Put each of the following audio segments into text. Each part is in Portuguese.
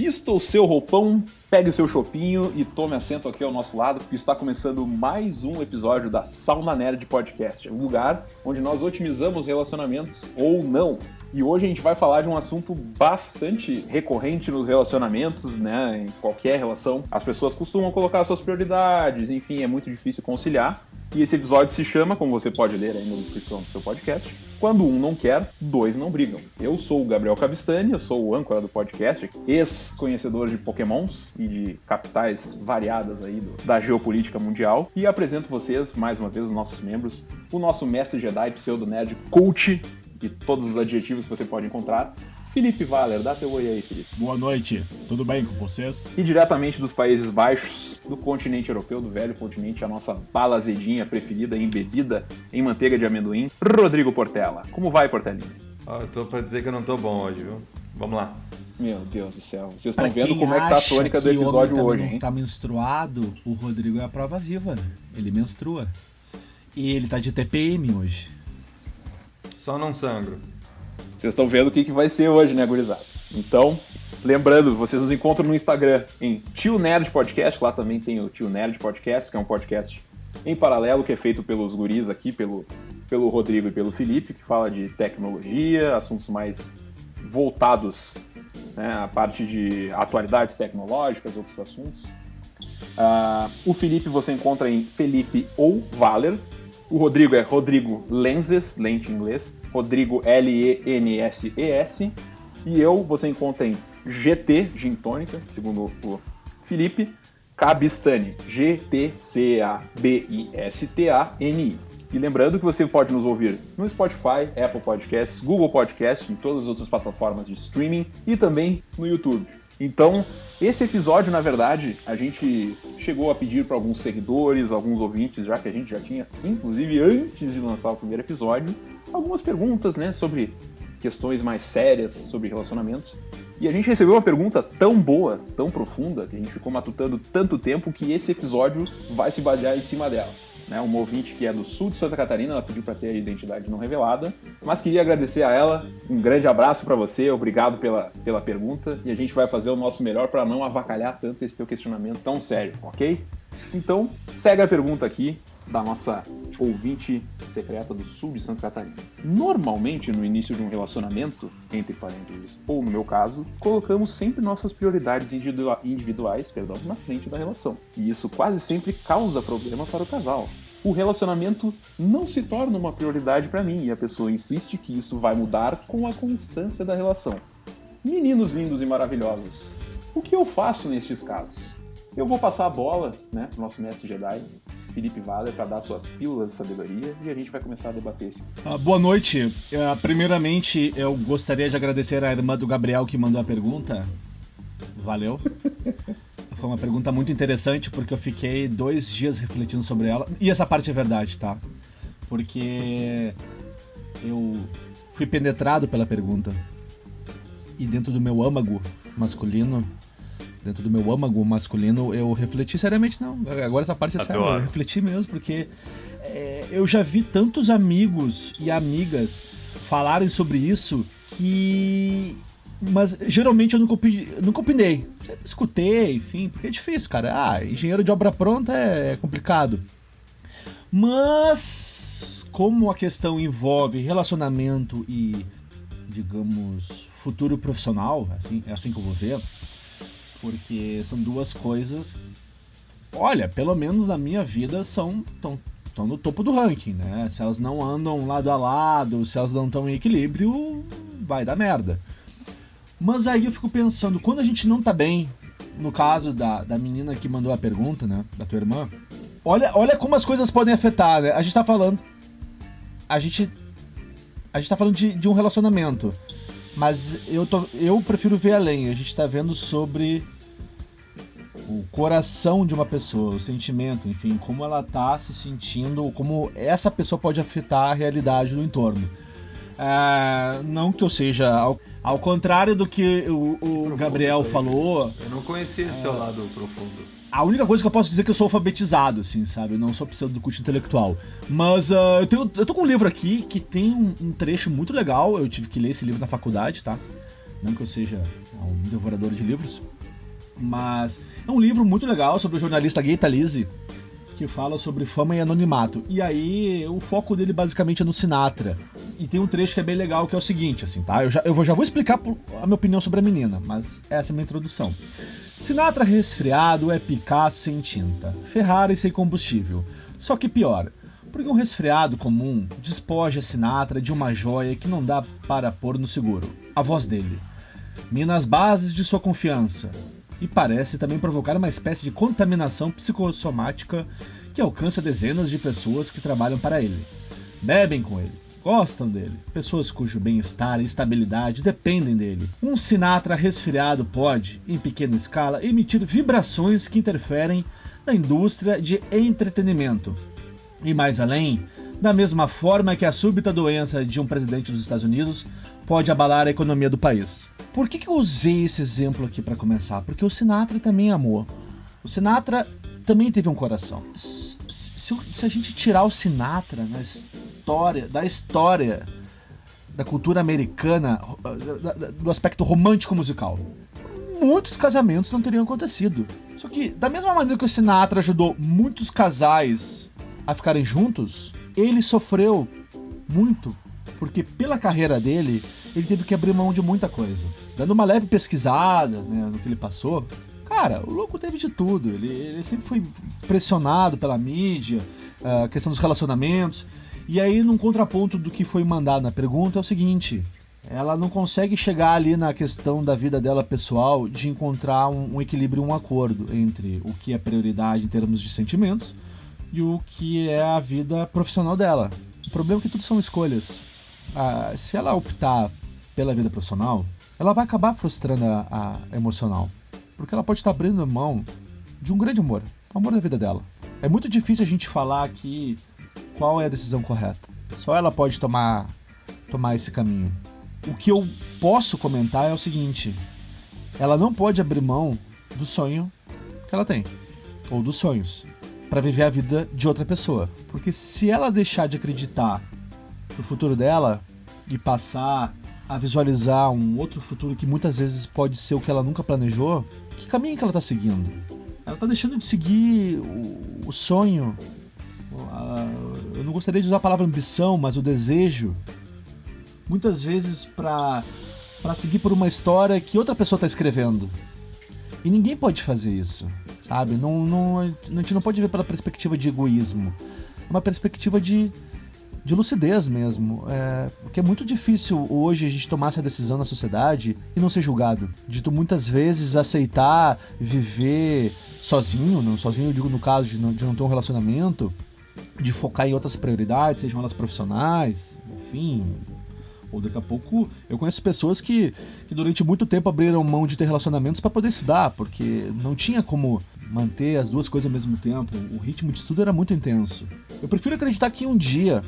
Vista o seu roupão, pegue o seu chopinho e tome assento aqui ao nosso lado, porque está começando mais um episódio da Sauna Nerd Podcast, um lugar onde nós otimizamos relacionamentos ou não. E hoje a gente vai falar de um assunto bastante recorrente nos relacionamentos, né? Em qualquer relação, as pessoas costumam colocar suas prioridades, enfim, é muito difícil conciliar. E esse episódio se chama, como você pode ler aí na descrição do seu podcast, Quando um não quer, dois não brigam. Eu sou o Gabriel Cabistani, eu sou o âncora do podcast, ex-conhecedor de pokémons e de capitais variadas aí da geopolítica mundial, e apresento vocês, mais uma vez, os nossos membros, o nosso mestre Jedi, pseudo-nerd, coach, de todos os adjetivos que você pode encontrar, Felipe Valer. Dá teu oi aí, Felipe. Boa noite, tudo bem com vocês? E diretamente dos Países Baixos, do continente europeu, do velho continente, a nossa bala azedinha preferida, embebida em manteiga de amendoim, Rodrigo Portela. Como vai, Portelinha? Eu tô pra dizer que eu não tô bom hoje, viu? Vamos lá. Meu Deus do céu, vocês estão vendo como é que tá a tônica do episódio hoje, hein? Tá menstruado, o Rodrigo é a prova viva, ele menstrua. E ele tá de TPM hoje. Só não sangro. Vocês estão vendo o que vai ser hoje, né, gurizada? Então, lembrando, vocês nos encontram no Instagram em Tio Nerd Podcast. Lá também tem o Tio Nerd Podcast, que é um podcast em paralelo, que é feito pelos guris aqui, pelo Rodrigo e pelo Felipe, que fala de tecnologia, assuntos mais voltados, né, à parte de atualidades tecnológicas, outros assuntos. O Felipe você encontra em Felipe ou Valer. O Rodrigo é Rodrigo Lenses, lente em inglês, Rodrigo Lenses. E eu, você encontra em GT, Gin Tônica, segundo o Felipe, Cabistani, GTCABISTANI. E lembrando que você pode nos ouvir no Spotify, Apple Podcasts, Google Podcasts, em todas as outras plataformas de streaming e também no YouTube. Então, esse episódio, na verdade, a gente chegou a pedir para alguns seguidores, alguns ouvintes, já que a gente já tinha, inclusive antes de lançar o primeiro episódio, algumas perguntas, né, sobre questões mais sérias, sobre relacionamentos. E a gente recebeu uma pergunta tão boa, tão profunda, que a gente ficou matutando tanto tempo que esse episódio vai se basear em cima dela. Uma ouvinte que é do sul de Santa Catarina, ela pediu para ter a identidade não revelada, mas queria agradecer a ela, um grande abraço para você, obrigado pela pergunta, e a gente vai fazer o nosso melhor para não avacalhar tanto esse teu questionamento tão sério, ok? Então, segue a pergunta aqui da nossa ouvinte secreta do sul de Santa Catarina. Normalmente, no início de um relacionamento, entre parênteses, ou no meu caso, colocamos sempre nossas prioridades individuais na frente da relação. E isso quase sempre causa problema para o casal. O relacionamento não se torna uma prioridade para mim e a pessoa insiste que isso vai mudar com a constância da relação. Meninos lindos e maravilhosos, o que eu faço nestes casos? Eu vou passar a bola, pro nosso mestre Jedi, Felipe Valer, para dar suas pílulas de sabedoria e a gente vai começar a debater esse. Boa noite. Primeiramente, eu gostaria de agradecer à irmã do Gabriel que mandou a pergunta. Valeu. Foi uma pergunta muito interessante porque eu fiquei 2 dias refletindo sobre ela. E essa parte é verdade, tá? Porque eu fui penetrado pela pergunta. E dentro do meu âmago masculino, eu refleti seriamente. Não, agora essa parte é séria, eu refleti mesmo, porque eu já vi tantos amigos e amigas falarem sobre isso mas geralmente eu nunca opinei. Sempre escutei, enfim, porque é difícil, cara. Engenheiro de obra pronta é complicado. Mas, como a questão envolve relacionamento e, digamos, futuro profissional, é assim que eu vou ver, porque são duas coisas, olha, pelo menos na minha vida, estão no topo do ranking, né? Se elas não andam lado a lado, se elas não estão em equilíbrio, vai dar merda. Mas aí eu fico pensando, quando a gente não tá bem, no caso da menina que mandou a pergunta, né, da tua irmã, olha como as coisas podem afetar, né? A gente tá falando de um relacionamento, mas eu prefiro ver além. A gente tá vendo sobre o coração de uma pessoa, o sentimento, enfim, como ela tá se sentindo, como essa pessoa pode afetar a realidade do entorno. Não que eu seja ao contrário do que o Gabriel falou. Eu não conhecia esse teu lado profundo. A única coisa que eu posso dizer é que eu sou alfabetizado, assim, sabe? Eu não sou pseudo do culto intelectual. Mas eu tô com um livro aqui que tem um trecho muito legal. Eu tive que ler esse livro na faculdade, tá? Não que eu seja um devorador de livros, mas é um livro muito legal sobre o jornalista Gay Talese, que fala sobre fama e anonimato. E aí o foco dele basicamente é no Sinatra. E tem um trecho que é bem legal, que é o seguinte, assim, tá? Eu já vou explicar a minha opinião sobre a menina, mas essa é a minha introdução. Sinatra resfriado é Picasso sem tinta, Ferrari sem combustível. Só que pior, porque um resfriado comum despoja Sinatra de uma joia que não dá para pôr no seguro, a voz dele. Mina as bases de sua confiança. E parece também provocar uma espécie de contaminação psicossomática que alcança dezenas de pessoas que trabalham para ele. Bebem com ele, gostam dele, pessoas cujo bem-estar e estabilidade dependem dele. Um Sinatra resfriado pode, em pequena escala, emitir vibrações que interferem na indústria de entretenimento. E mais além, da mesma forma que a súbita doença de um presidente dos Estados Unidos pode abalar a economia do país. Por que eu usei esse exemplo aqui para começar? Porque o Sinatra também amou. O Sinatra também teve um coração. Se a gente tirar o Sinatra da história da cultura americana, do aspecto romântico musical, muitos casamentos não teriam acontecido. Só que, da mesma maneira que o Sinatra ajudou muitos casais a ficarem juntos, ele sofreu muito, porque pela carreira dele, ele teve que abrir mão de muita coisa. Dando uma leve pesquisada, né, no que ele passou, cara, o louco teve de tudo. Ele sempre foi pressionado pela mídia, a questão dos relacionamentos. E aí, num contraponto do que foi mandado na pergunta, é o seguinte: ela não consegue chegar ali na questão da vida dela pessoal de encontrar um equilíbrio, um acordo entre o que é prioridade em termos de sentimentos e o que é a vida profissional dela. O problema é que tudo são escolhas. Se ela optar pela vida profissional, ela vai acabar frustrando a emocional, porque ela pode estar abrindo mão de um grande amor, o amor da vida dela. É muito difícil a gente falar aqui qual é a decisão correta. Só ela pode tomar esse caminho. O que eu posso comentar é o seguinte: ela não pode abrir mão do sonho que ela tem, ou dos sonhos, para viver a vida de outra pessoa. Porque se ela deixar de acreditar no futuro dela e passar a visualizar um outro futuro que muitas vezes pode ser o que ela nunca planejou, que caminho que ela está seguindo? Ela está deixando de seguir o sonho, eu não gostaria de usar a palavra ambição, mas o desejo, muitas vezes para seguir por uma história que outra pessoa está escrevendo. E ninguém pode fazer isso, sabe? A gente não pode ver pela perspectiva de egoísmo, é uma perspectiva de lucidez mesmo, porque é muito difícil hoje a gente tomar essa decisão na sociedade e não ser julgado, de tu muitas vezes aceitar viver sozinho, não sozinho eu digo no caso de não ter um relacionamento, de focar em outras prioridades, sejam elas profissionais, enfim. Ou daqui a pouco, eu conheço pessoas que durante muito tempo abriram mão de ter relacionamentos para poder estudar, porque não tinha como manter as duas coisas ao mesmo tempo, o ritmo de estudo era muito intenso. Eu prefiro acreditar que um dia,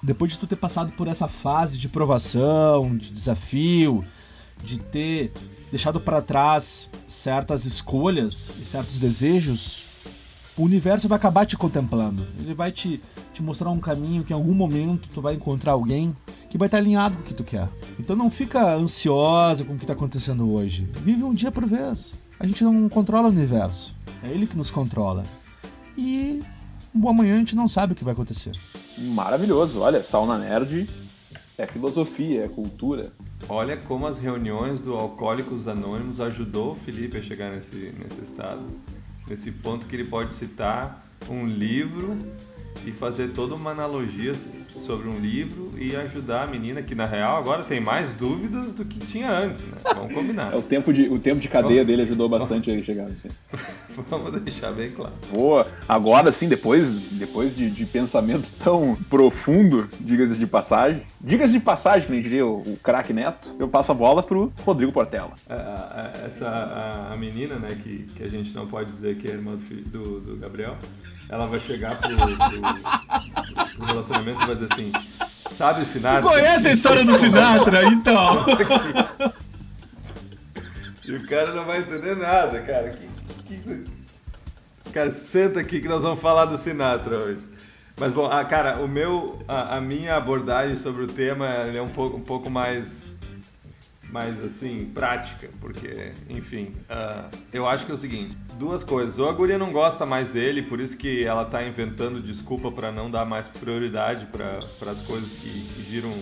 depois de tu ter passado por essa fase de provação, de desafio, de ter deixado para trás certas escolhas e certos desejos, o universo vai acabar te contemplando. Ele vai te mostrar um caminho que em algum momento tu vai encontrar alguém que vai estar alinhado com o que tu quer. Então não fica ansiosa com o que está acontecendo hoje. Vive um dia por vez. A gente não controla o universo. É ele que nos controla. E um amanhã a gente não sabe o que vai acontecer. Maravilhoso. Olha, Sauna Nerd é filosofia, é cultura. Olha como as reuniões do Alcoólicos Anônimos ajudou o Felipe a chegar nesse estado. Nesse ponto que ele pode citar um livro e fazer toda uma analogia sobre um livro e ajudar a menina que, na real, agora tem mais dúvidas do que tinha antes, né? Vamos combinar. O tempo de cadeia dele ajudou bastante a ele chegar assim. Vamos deixar bem claro. Boa. Agora sim, depois de pensamento tão profundo, diga-se de passagem, que nem diria o craque Neto, eu passo a bola pro Rodrigo Portela. A menina, né, que a gente não pode dizer que é irmã do Gabriel, ela vai chegar pro relacionamento e vai dizer assim: sabe o Sinatra? Tu conhece a história do Sinatra, então? E o cara não vai entender nada, cara. Cara, senta aqui que nós vamos falar do Sinatra hoje. Mas bom, cara, a minha abordagem sobre o tema é um pouco mais mais assim, prática, porque, enfim, eu acho que é o seguinte, duas coisas, ou a guria não gosta mais dele, por isso que ela tá inventando desculpa para não dar mais prioridade para as coisas que giram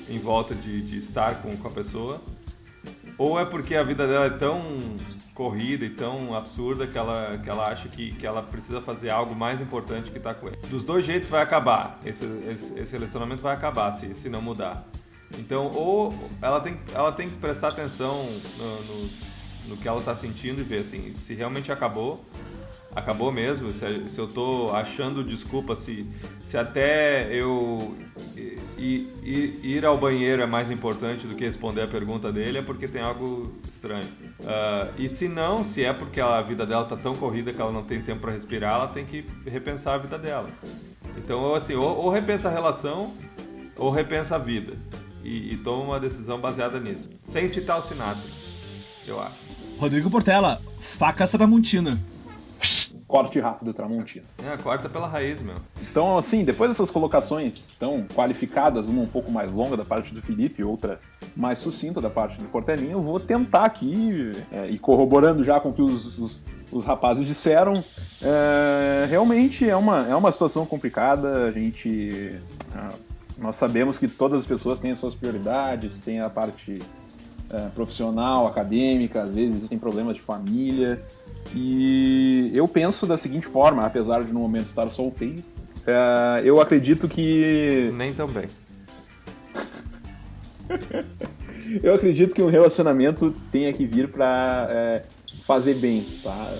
em volta de estar com a pessoa, ou é porque a vida dela é tão corrida e tão absurda que ela acha que ela precisa fazer algo mais importante que estar com ele. Dos dois jeitos vai acabar, esse relacionamento vai acabar se não mudar. Então, ou ela tem que prestar atenção no que ela está sentindo e ver assim, se realmente acabou mesmo, se eu tô achando desculpa, se até eu ir ao banheiro é mais importante do que responder a pergunta dele, é porque tem algo estranho. E se não, se é porque a vida dela tá tão corrida que ela não tem tempo para respirar, ela tem que repensar a vida dela. Então, assim, ou repensa a relação, ou repensa a vida. E toma uma decisão baseada nisso. Sem citar o Sinatra, eu acho. Rodrigo Portela, faca Tramontina. Corte rápido, Tramontina. Corta pela raiz, meu. Então, assim, depois dessas colocações tão qualificadas, uma um pouco mais longa da parte do Felipe, outra mais sucinta da parte do Portelinha, eu vou tentar aqui, e corroborando já com o que os rapazes disseram, realmente é uma situação complicada. Nós sabemos que todas as pessoas têm as suas prioridades, tem a parte profissional, acadêmica, às vezes existem problemas de família. E eu penso da seguinte forma, apesar de no momento estar solteiro, eu acredito que... Nem tão bem. Eu acredito que um relacionamento tenha que vir para fazer bem, tá?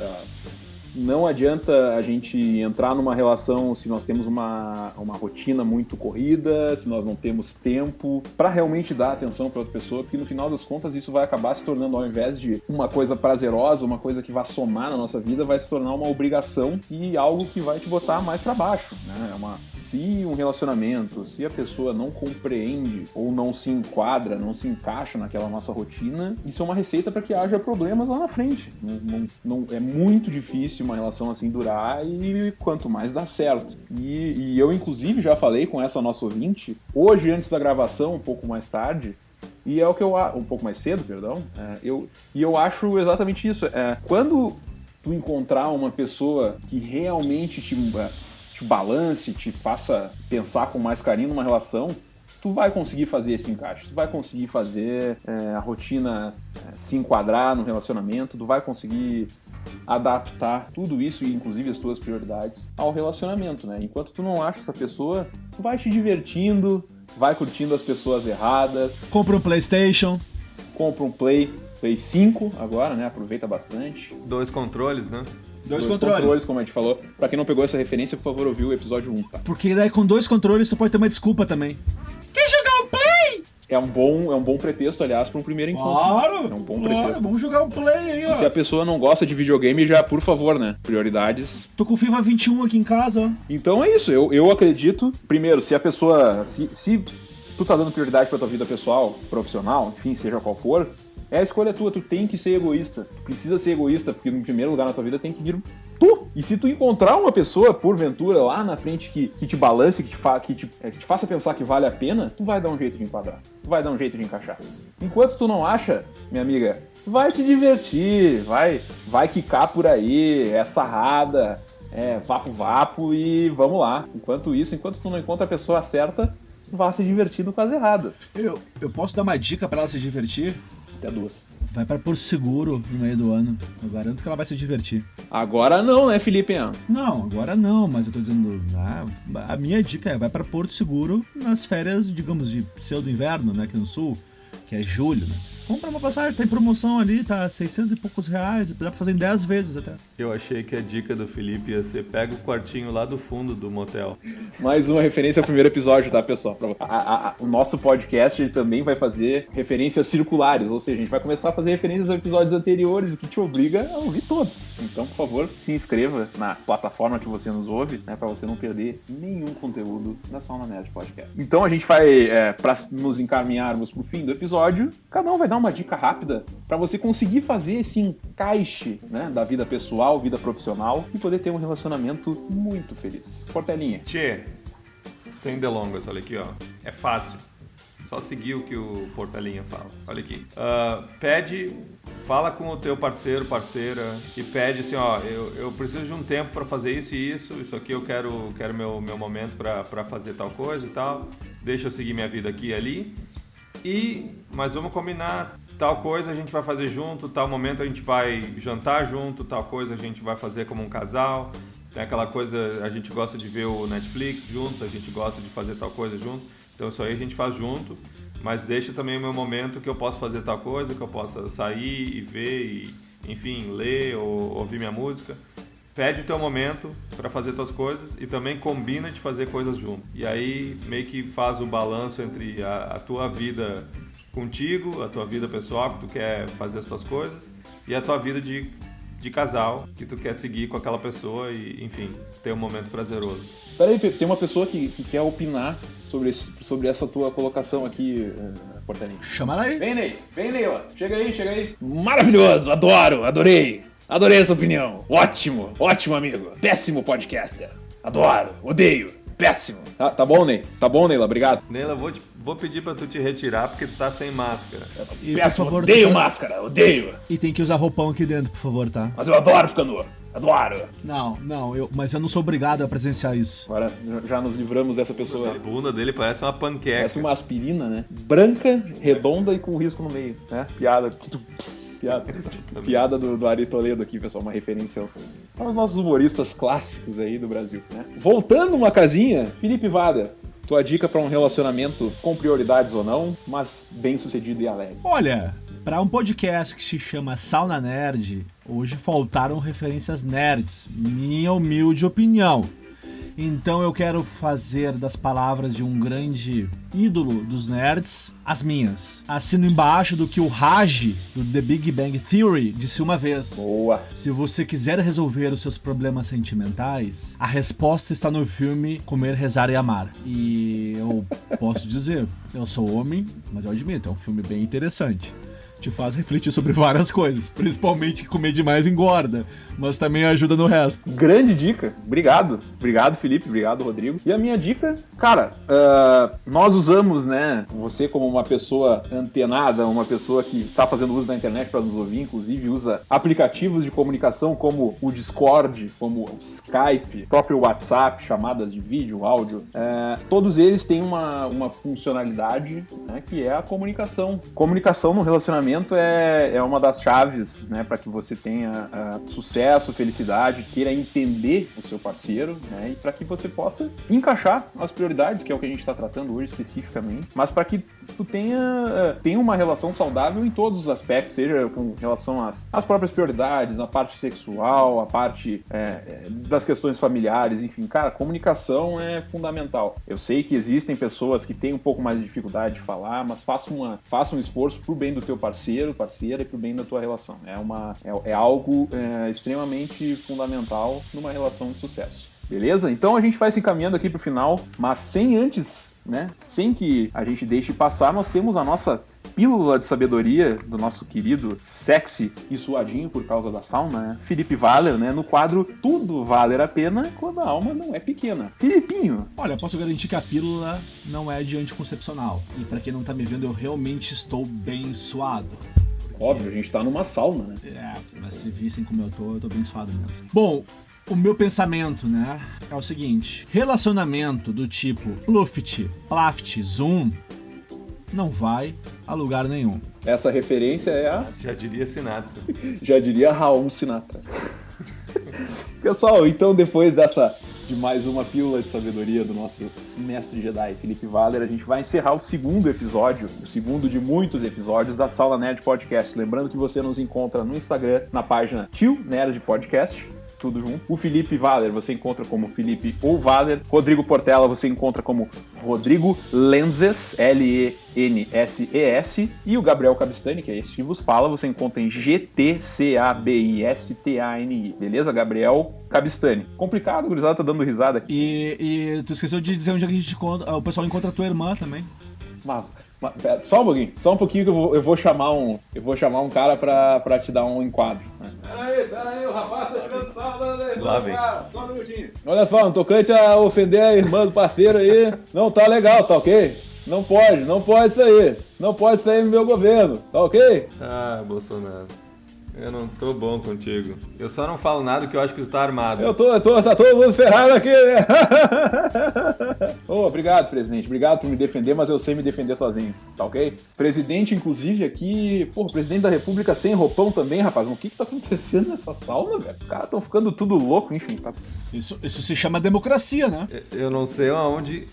Não adianta a gente entrar numa relação se nós temos uma rotina muito corrida, se nós não temos tempo para realmente dar atenção para outra pessoa, porque no final das contas isso vai acabar se tornando, ao invés de uma coisa prazerosa, uma coisa que vai somar na nossa vida, vai se tornar uma obrigação e algo que vai te botar mais para baixo, né? Se um relacionamento, se a pessoa não compreende ou não se enquadra, não se encaixa naquela nossa rotina, isso é uma receita para que haja problemas lá na frente. Não, é muito difícil uma relação assim durar, e quanto mais dá certo. E eu, inclusive, já falei com essa nossa ouvinte, hoje, antes da gravação, um pouco mais tarde, e é o que eu acho, um pouco mais cedo, perdão, eu acho exatamente isso. Quando tu encontrar uma pessoa que realmente te balance, te faça pensar com mais carinho numa relação, tu vai conseguir fazer esse encaixe, tu vai conseguir fazer a rotina se enquadrar no relacionamento, tu vai conseguir adaptar tudo isso, e inclusive as tuas prioridades, ao relacionamento, né? Enquanto tu não acha essa pessoa, tu vai te divertindo, vai curtindo as pessoas erradas. Compra um PlayStation. Compra um Play 5 agora, né? Aproveita bastante. 2 controles, né? Dois controles, como a gente falou. Pra quem não pegou essa referência, por favor, ouviu o episódio 1, tá? Porque daí com 2 controles tu pode ter uma desculpa também. Quer jogar um Play? É um bom pretexto, aliás, para um primeiro encontro. Claro! É um bom pretexto. Vamos jogar um Play aí, ó. E se a pessoa não gosta de videogame, já, por favor, né? Prioridades. Tô com o FIFA 21 aqui em casa, ó. Então é isso, eu acredito, primeiro, se a pessoa... Se tu tá dando prioridade pra tua vida pessoal, profissional, enfim, seja qual for, é a escolha tua, tu tem que ser egoísta. Tu precisa ser egoísta, porque no primeiro lugar na tua vida tem que vir tu. E se tu encontrar uma pessoa, porventura, lá na frente que te balance, que te faça pensar que vale a pena, tu vai dar um jeito de enquadrar. Tu vai dar um jeito de encaixar. Enquanto tu não acha, minha amiga, vai te divertir, vai quicar por aí, é sarrada, é vapo e vamos lá. Enquanto tu não encontra a pessoa certa, vá se divertindo com as erradas. Eu posso dar uma dica pra ela se divertir? Até 2. Vai pra Porto Seguro no meio do ano. Eu garanto que ela vai se divertir. Agora não, né, Felipe? Não, agora não, mas eu tô dizendo... a minha dica é, vai pra Porto Seguro nas férias, digamos, de pseudo-inverno, né, aqui no sul, que é julho, né? Compra uma passagem, tem promoção ali, tá 600 e poucos reais, dá pra fazer em 10 vezes até. Eu achei que a dica do Felipe ia ser, pega o quartinho lá do fundo do motel. Mais uma referência ao primeiro episódio, tá, pessoal? O nosso podcast ele também vai fazer referências circulares, ou seja, a gente vai começar a fazer referências a episódios anteriores, o que te obriga a ouvir todos. Então, por favor, se inscreva na plataforma que você nos ouve, né, pra você não perder nenhum conteúdo da Sauna Nerd Podcast. Então, a gente vai, pra nos encaminharmos pro fim do episódio, cada um vai dar uma dica rápida para você conseguir fazer esse encaixe, né, da vida pessoal, vida profissional e poder ter um relacionamento muito feliz. Portelinha. Tchê, sem delongas, olha aqui, ó. É fácil. Só seguir o que o Portelinha fala. Olha aqui. Fala com o teu parceiro, parceira, e pede assim, ó, eu preciso de um tempo para fazer isso aqui eu quero meu momento para fazer tal coisa e tal, deixa eu seguir minha vida aqui e ali, mas vamos combinar, tal coisa a gente vai fazer junto, tal momento a gente vai jantar junto, tal coisa a gente vai fazer como um casal, tem aquela coisa, a gente gosta de ver o Netflix junto, a gente gosta de fazer tal coisa junto, então isso aí a gente faz junto, mas deixa também o meu momento que eu posso fazer tal coisa, que eu possa sair e ver, e, enfim, ler ou ouvir minha música. Pede o teu momento para fazer tuas coisas e também combina de fazer coisas junto. E aí meio que faz o balanço entre a tua vida contigo, a tua vida pessoal, que tu quer fazer as tuas coisas, e a tua vida de casal, que tu quer seguir com aquela pessoa e, enfim, ter um momento prazeroso. Peraí, Pepe, tem uma pessoa que quer opinar sobre essa tua colocação aqui, Portelinha. Chama ela aí. Vem, Ney, ó. Chega aí. Maravilhoso, adorei essa opinião. Ótimo, amigo. Péssimo podcaster. Adoro, odeio, péssimo. Tá bom, Ney? Tá bom, Neila? Obrigado. Neila, vou pedir pra tu te retirar porque tu tá sem máscara. Péssimo, odeio máscara, odeio. E tem que usar roupão aqui dentro, por favor, tá? Mas eu adoro ficar nu. Adoro! Não, mas eu não sou obrigado a presenciar isso. Agora já nos livramos dessa pessoa. A bunda dele parece uma panqueca. Parece uma aspirina, né? Branca, redonda e com risco no meio, né? Piada do Ari Toledo aqui, pessoal. Uma referência aos nossos humoristas clássicos aí do Brasil, né? Voltando uma casinha, Felipe Vader. Tua dica para um relacionamento com prioridades ou não, mas bem sucedido e alegre. Olha, para um podcast que se chama Sauna Nerd, hoje faltaram referências nerds, minha humilde opinião. Então eu quero fazer das palavras de um grande ídolo dos nerds as minhas. Assino embaixo do que o Raj, do The Big Bang Theory, disse uma vez. Boa! Se você quiser resolver os seus problemas sentimentais, a resposta está no filme Comer, Rezar e Amar. E eu posso dizer, eu sou homem, mas eu admito, é um filme bem interessante. Te faz refletir sobre várias coisas, principalmente que comer demais engorda, mas também ajuda no resto. Grande dica, obrigado Felipe, obrigado Rodrigo. E a minha dica, cara, nós usamos, né, você como uma pessoa antenada, uma pessoa que está fazendo uso da internet para nos ouvir, inclusive usa aplicativos de comunicação como o Discord, como o Skype, próprio WhatsApp, chamadas de vídeo, áudio, todos eles têm uma funcionalidade, né, que é a comunicação. Comunicação no relacionamento é uma das chaves, né, para que você tenha sucesso, felicidade, queira entender o seu parceiro, né, e para que você possa encaixar as prioridades, que é o que a gente está tratando hoje especificamente, mas para que tu tenha uma relação saudável em todos os aspectos, seja com relação às próprias prioridades, a parte sexual, a parte das questões familiares, enfim, cara, comunicação é fundamental. Eu sei que existem pessoas que têm um pouco mais de dificuldade de falar, mas faça um esforço pro bem do teu parceira e pro bem da tua relação. É algo extremamente fundamental numa relação de sucesso. Beleza? Então a gente vai se encaminhando aqui pro final, mas sem antes, né? Sem que a gente deixe passar, nós temos a nossa pílula de sabedoria do nosso querido, sexy e suadinho por causa da sauna, né? Felipe Valer, né? No quadro Tudo Valer a Pena Quando a Alma Não É Pequena. Filipinho! Olha, posso garantir que a pílula não é de anticoncepcional. E pra quem não tá me vendo, eu realmente estou bem suado. Óbvio, a gente tá numa sauna, né? Mas se vissem como eu tô bem suado mesmo. Bom, o meu pensamento, né, é o seguinte: relacionamento do tipo Pluft, Plaft, Zoom não vai a lugar nenhum. Essa referência é a... Já diria Sinatra. Já diria Raul Sinatra. Pessoal, então depois de mais uma pílula de sabedoria do nosso mestre Jedi Felipe Valer, a gente vai encerrar o segundo episódio, o segundo de muitos episódios da Sauna Nerd Podcast. Lembrando que você nos encontra no Instagram, na página Tio Nerd Podcast, tudo junto. O Felipe Valer você encontra como Felipe ou Valer. Rodrigo Portela você encontra como Rodrigo Lenses, Lenses. E o Gabriel Cabistani, que é esse que vos fala, você encontra em GTCABISTANI. Beleza? Gabriel Cabistani. Complicado, o gurizada tá dando risada aqui. E tu esqueceu de dizer onde é que a gente encontra, o pessoal encontra a tua irmã também. Pera, só um pouquinho que eu vou chamar um cara pra te dar um enquadro. Né? Pera aí, o rapaz tá tirando sal, né? Lá vem. Só um minutinho. Olha só, não tocante a ofender a irmã do parceiro aí. Não, tá legal, tá ok? Não pode sair. Não pode sair no meu governo, tá ok? Ah, Bolsonaro. Eu não tô bom contigo. Eu só não falo nada que eu acho que tu tá armado. Tá todo mundo ferrado aqui, né? Obrigado, presidente. Obrigado por me defender, mas eu sei me defender sozinho, tá ok? Presidente, inclusive, aqui... Pô, presidente da república sem roupão também, rapaz. O que tá acontecendo nessa sauna, velho? Os caras tão ficando tudo louco, enfim. Tá... Isso se chama democracia, né? Eu não sei onde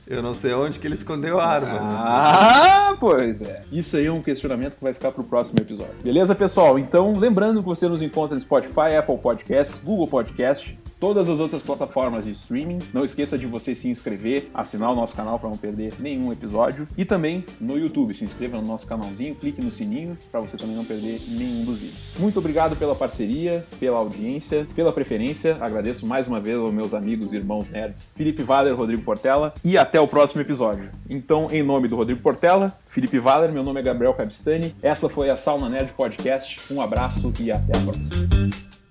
que ele escondeu a arma. Ah, pois é. Isso aí é um questionamento que vai ficar pro próximo episódio. Beleza, pessoal? Então, lembrando que você nos encontra no Spotify, Apple Podcasts, Google Podcasts, todas as outras plataformas de streaming. Não esqueça de você se inscrever, assinar o nosso canal para não perder nenhum episódio. E também no YouTube, se inscreva no nosso canalzinho, clique no sininho para você também não perder nenhum dos vídeos. Muito obrigado pela parceria, pela audiência, pela preferência. Agradeço mais uma vez aos meus amigos e irmãos nerds, Felipe Valer, Rodrigo Portela, e até o próximo episódio. Então, em nome do Rodrigo Portela, Felipe Valer, meu nome é Gabriel Cabistani, essa foi a Sauna Nerd Podcast. Um abraço e até a próxima.